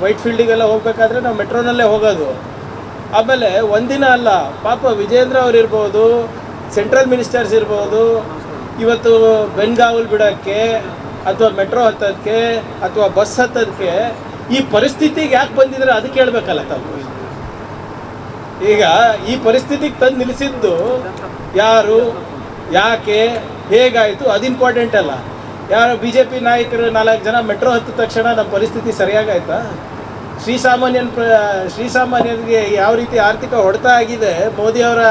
White ಫೀಲ್ಡಿಗೆಲ್ಲ ಹೋಗ್ಬೇಕಾದ್ರೆ ನಾವು ಮೆಟ್ರೋನಲ್ಲೇ ಹೋಗೋದು. ಆಮೇಲೆ ಒಂದಿನ ಅಲ್ಲ, ಪಾಪ ವಿಜೇಂದ್ರ ಅವ್ರು ಇರ್ಬೋದು, ಸೆಂಟ್ರಲ್ ಮಿನಿಸ್ಟರ್ಸ್ ಇರ್ಬೋದು, ಇವತ್ತು ಬೆನ್ಗಾವಲ್ ಬಿಡೋಕ್ಕೆ ಅಥವಾ ಮೆಟ್ರೋ ಹತ್ತೋದಕ್ಕೆ ಅಥವಾ ಬಸ್ ಹತ್ತೋದಕ್ಕೆ ಈ ಪರಿಸ್ಥಿತಿಗೆ ಯಾಕೆ ಬಂದಿದ್ರೆ ಅದಕ್ಕೆ ಹೇಳ್ಬೇಕಲ್ಲ ತಾವು. ಈಗ ಈ ಪರಿಸ್ಥಿತಿಗೆ ತಂದು ನಿಲ್ಲಿಸಿದ್ದು ಯಾರು, ಯಾಕೆ, ಹೇಗಾಯಿತು, ಅದು ಇಂಪಾರ್ಟೆಂಟ್ ಅಲ್ಲ. ಯಾರು ಬಿ ಜೆ ಪಿ ನಾಯಕರು 4 ಜನ ಮೆಟ್ರೋ ಹತ್ತಿದ ತಕ್ಷಣ ನಮ್ಮ ಪರಿಸ್ಥಿತಿ ಸರಿಯಾಗಾಯ್ತಾ? ಶ್ರೀಸಾಮಾನ್ಯರಿಗೆ ಯಾವ ರೀತಿ ಆರ್ಥಿಕ ಹೊಡೆತ ಆಗಿದೆ ಮೋದಿಯವರ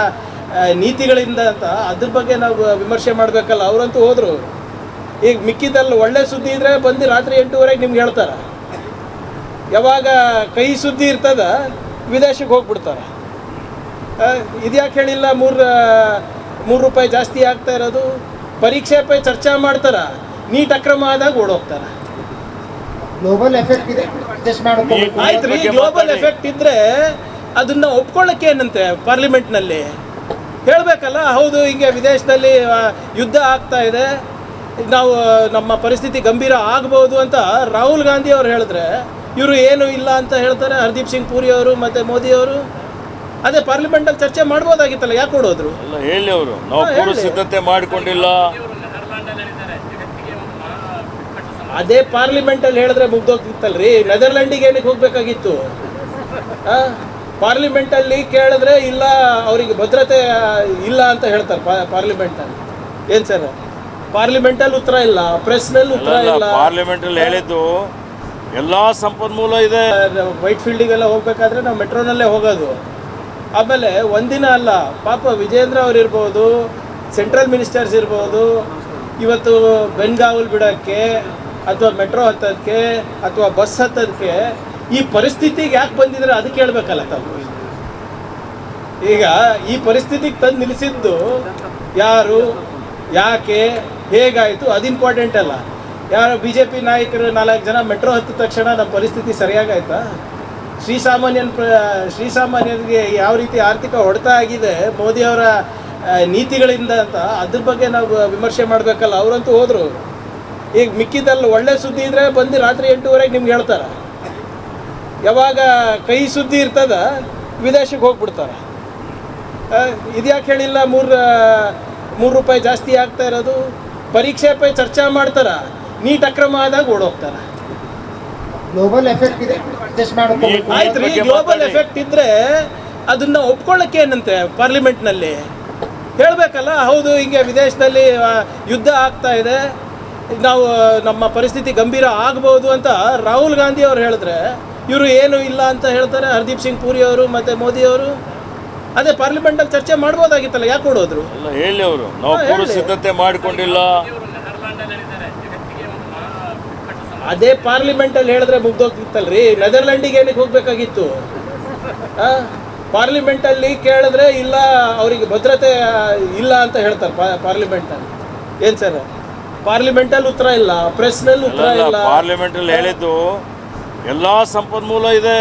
ನೀತಿಗಳಿಂದ ಅಂತ ಅದ್ರ ಬಗ್ಗೆ ನಾವು ವಿಮರ್ಶೆ ಮಾಡಬೇಕಲ್ಲ. ಅವರಂತೂ ಹೋದರು. ಈಗ ಮಿಕ್ಕಿದಲ್ಲಿ ಒಳ್ಳೆ ಸುದ್ದಿ ಇದ್ದರೆ ಬಂದು ರಾತ್ರಿ 8:30 ನಿಮ್ಗೆ ಹೇಳ್ತಾರೆ. ಯಾವಾಗ ಕೈ ಸುದ್ದಿ ಇರ್ತದ ವಿದೇಶಕ್ಕೆ ಹೋಗ್ಬಿಡ್ತಾರೆ. ಇದ್ಯಾಕೆ ಹೇಳಿಲ್ಲ 3 ರೂಪಾಯಿ ಜಾಸ್ತಿ ಆಗ್ತಾ ಇರೋದು? ಪರೀಕ್ಷೆ ಪೈ ಚರ್ಚೆ ಮಾಡ್ತಾರೆ, ನೀಟ್ ಅಕ್ರಮ ಆದಾಗ ಓಡೋಗ್ತಾರೆ. ಗ್ಲೋಬಲ್ ಎಫೆಕ್ಟ್ ಇದೆ, ಆಯ್ತು ರೀ, ಗ್ಲೋಬಲ್ ಎಫೆಕ್ಟ್ ಇದ್ದರೆ ಅದನ್ನು ಒಪ್ಕೊಳ್ಳೋಕ್ಕೆ ಏನಂತೆ ಪಾರ್ಲಿಮೆಂಟ್ನಲ್ಲಿ ಹೇಳಬೇಕಲ್ಲ. ಹೌದು, ಹಿಂಗೆ ವಿದೇಶದಲ್ಲಿ ಯುದ್ಧ ಆಗ್ತಾ ಇದೆ, ನಾವು ನಮ್ಮ ಪರಿಸ್ಥಿತಿ ಗಂಭೀರ ಆಗ್ಬೋದು ಅಂತ ರಾಹುಲ್ ಗಾಂಧಿ ಅವರು ಹೇಳಿದ್ರೆ ಇವರು ಏನು ಇಲ್ಲ ಅಂತ ಹೇಳ್ತಾರೆ. ಹರ್ದೀಪ್ ಸಿಂಗ್ ಪೂರಿ ಅವರು ಮತ್ತು ಮೋದಿ ಅವರು ಅದೇ ಪಾರ್ಲಿಮೆಂಟಲ್ಲಿ ಚರ್ಚೆ ಮಾಡ್ಬೋದಾಗಿತ್ತಲ್ಲ, ಯಾಕೆ ಕೊಡೋದ್ರು? ಅಲ್ಲ ಹೇಳಿ ಅವರು, ನಾವು ಪೂರ್ವ ಸಿದ್ಧತೆ ಮಾಡಿಕೊಂಡಿಲ್ಲ. ಅದೇ ಪಾರ್ಲಿಮೆಂಟಲ್ಲಿ ಹೇಳಿದ್ರೆ ಮುಗ್ದೋಗ್ತಿತ್ತಲ್ರಿ. ನೆದರ್ಲ್ಯಾಂಡಿಗೆ ಏನಕ್ಕೆ ಹೋಗ್ಬೇಕಾಗಿತ್ತು? ಪಾರ್ಲಿಮೆಂಟಲ್ಲಿ ಕೇಳಿದ್ರೆ ಇಲ್ಲ, ಅವರಿಗೆ ಭದ್ರತೆ ಇಲ್ಲ ಅಂತ ಹೇಳ್ತಾರೆ ಪಾರ್ಲಿಮೆಂಟಲ್ಲಿ. ಏನು ಸರ್, ಪಾರ್ಲಿಮೆಂಟಲ್ಲಿ ಉತ್ತರ ಇಲ್ಲ, ಪ್ರೆಸ್ನಲ್ಲಿ ಉತ್ತರ ಇಲ್ಲ. ಪಾರ್ಲಿಮೆಂಟಲ್ಲಿ ಹೇಳಿದ್ದು ಎಲ್ಲ ಸಂಪನ್ಮೂಲ ಇದೆ. ವೈಟ್ ಫೀಲ್ಡಿಗೆಲ್ಲ ಹೋಗ್ಬೇಕಾದ್ರೆ ನಾವು ಮೆಟ್ರೋನಲ್ಲೇ ಹೋಗೋದು. ಆಮೇಲೆ ಒಂದಿನ ಅಲ್ಲ, ಪಾಪ ವಿಜೇಂದ್ರ ಅವ್ರು ಇರ್ಬೋದು, ಸೆಂಟ್ರಲ್ ಮಿನಿಸ್ಟರ್ಸ್ ಇರ್ಬೋದು, ಇವತ್ತು ಬೆನ್ಗಾವಲ್ ಬಿಡೋಕ್ಕೆ ಅಥವಾ ಮೆಟ್ರೋ ಹತ್ತೋದಕ್ಕೆ ಅಥವಾ ಬಸ್ ಹತ್ತೋದಕ್ಕೆ ಈ ಪರಿಸ್ಥಿತಿಗೆ ಯಾಕೆ ಬಂದಿದ್ರೆ ಅದಕ್ಕೆ ಹೇಳ್ಬೇಕಲ್ಲ ತಾವು. ಈಗ ಈ ಪರಿಸ್ಥಿತಿಗೆ ತಂದು ನಿಲ್ಲಿಸಿದ್ದು ಯಾರು, ಯಾಕೆ, ಹೇಗಾಯಿತು, ಅದು ಇಂಪಾರ್ಟೆಂಟ್ ಅಲ್ಲ. ಯಾರು ಬಿ ಜೆ ಪಿ ನಾಯಕರು 4 ಜನ ಮೆಟ್ರೋ ಹತ್ತಿದ ತಕ್ಷಣ ನಮ್ಮ ಪರಿಸ್ಥಿತಿ ಸರಿಯಾಗಾಯ್ತಾ? ಶ್ರೀಸಾಮಾನ್ಯರಿಗೆ ಯಾವ ರೀತಿ ಆರ್ಥಿಕ ಹೊಡೆತ ಆಗಿದೆ ಮೋದಿಯವರ ನೀತಿಗಳಿಂದ ಅಂತ ಅದ್ರ ಬಗ್ಗೆ ನಾವು ವಿಮರ್ಶೆ ಮಾಡಬೇಕಲ್ಲ. ಅವರಂತೂ ಹೋದರು. ಈಗ ಮಿಕ್ಕಿದಲ್ಲಿ ಒಳ್ಳೆ ಸುದ್ದಿ ಇದ್ದರೆ ಬಂದು ರಾತ್ರಿ 8:30 ನಿಮ್ಗೆ ಹೇಳ್ತಾರೆ. ಯಾವಾಗ ಕೈ ಸುದ್ದಿ ಇರ್ತದ ವಿದೇಶಕ್ಕೆ ಹೋಗ್ಬಿಡ್ತಾರೆ. ಇದ್ಯಾಕೆ ಹೇಳಿಲ್ಲ 3 ರೂಪಾಯಿ ಜಾಸ್ತಿ ಆಗ್ತಾ ಇರೋದು? ಪರೀಕ್ಷೆ ಪೈ ಚರ್ಚೆ ಮಾಡ್ತಾರೆ, ನೀಟ್ ಅಕ್ರಮ ಆದಾಗ ಓಡೋಗ್ತಾರೆ. ಗ್ಲೋಬಲ್ ಎಫೆಕ್ಟ್ ಇದೆ, ಆಯ್ತು ರೀ, ಗ್ಲೋಬಲ್ ಎಫೆಕ್ಟ್ ಇದ್ದರೆ ಅದನ್ನು ಒಪ್ಕೊಳ್ಳೋಕ್ಕೆ ಏನಂತೆ ಪಾರ್ಲಿಮೆಂಟ್ನಲ್ಲಿ ಹೇಳಬೇಕಲ್ಲ. ಹೌದು, ಹಿಂಗೆ ವಿದೇಶದಲ್ಲಿ ಯುದ್ಧ ಆಗ್ತಾ ಇದೆ, ನಾವು ನಮ್ಮ ಪರಿಸ್ಥಿತಿ ಗಂಭೀರ ಆಗ್ಬೋದು ಅಂತ ರಾಹುಲ್ ಗಾಂಧಿ ಅವರು ಹೇಳಿದ್ರೆ ಇವರು ಏನು ಇಲ್ಲ ಅಂತ ಹೇಳ್ತಾರೆ. ಹರ್ದೀಪ್ ಸಿಂಗ್ ಪೂರಿ ಅವರು ಮತ್ತು ಮೋದಿ ಅವರು ಅದೇ ಪಾರ್ಲಿಮೆಂಟಲ್ಲಿ ಚರ್ಚೆ ಮಾಡ್ಬೋದಾಗಿತ್ತಲ್ಲ, ಯಾಕೆ ಕೊಡೋದ್ರು? ಅಲ್ಲ ಹೇಳಿ ಅವರು, ನಾವು ಪೂರ್ವ ಸಿದ್ಧತೆ ಮಾಡಿಕೊಂಡಿಲ್ಲ. ಅದೇ ಪಾರ್ಲಿಮೆಂಟಲ್ಲಿ ಹೇಳಿದ್ರೆ ಮುಗ್ದೋಗ್ತಿತ್ತಲ್ರಿ. ನೆದರ್ಲ್ಯಾಂಡಿಗೆ ಏನಕ್ಕೆ ಹೋಗ್ಬೇಕಾಗಿತ್ತು? ಪಾರ್ಲಿಮೆಂಟಲ್ಲಿ ಕೇಳಿದ್ರೆ ಇಲ್ಲ, ಅವರಿಗೆ ಭದ್ರತೆ ಇಲ್ಲ ಅಂತ ಹೇಳ್ತಾರೆ ಪಾರ್ಲಿಮೆಂಟಲ್ಲಿ. ಏನು ಸರ್, ಪಾರ್ಲಿಮೆಂಟಲ್ಲಿ ಉತ್ತರ ಇಲ್ಲ, ಪ್ರೆಸ್ನಲ್ಲಿ ಉತ್ತರ ಇಲ್ಲ. ಪಾರ್ಲಿಮೆಂಟಲ್ಲಿ ಹೇಳಿದ್ದು ಎಲ್ಲ ಸಂಪನ್ಮೂಲ ಇದೆ.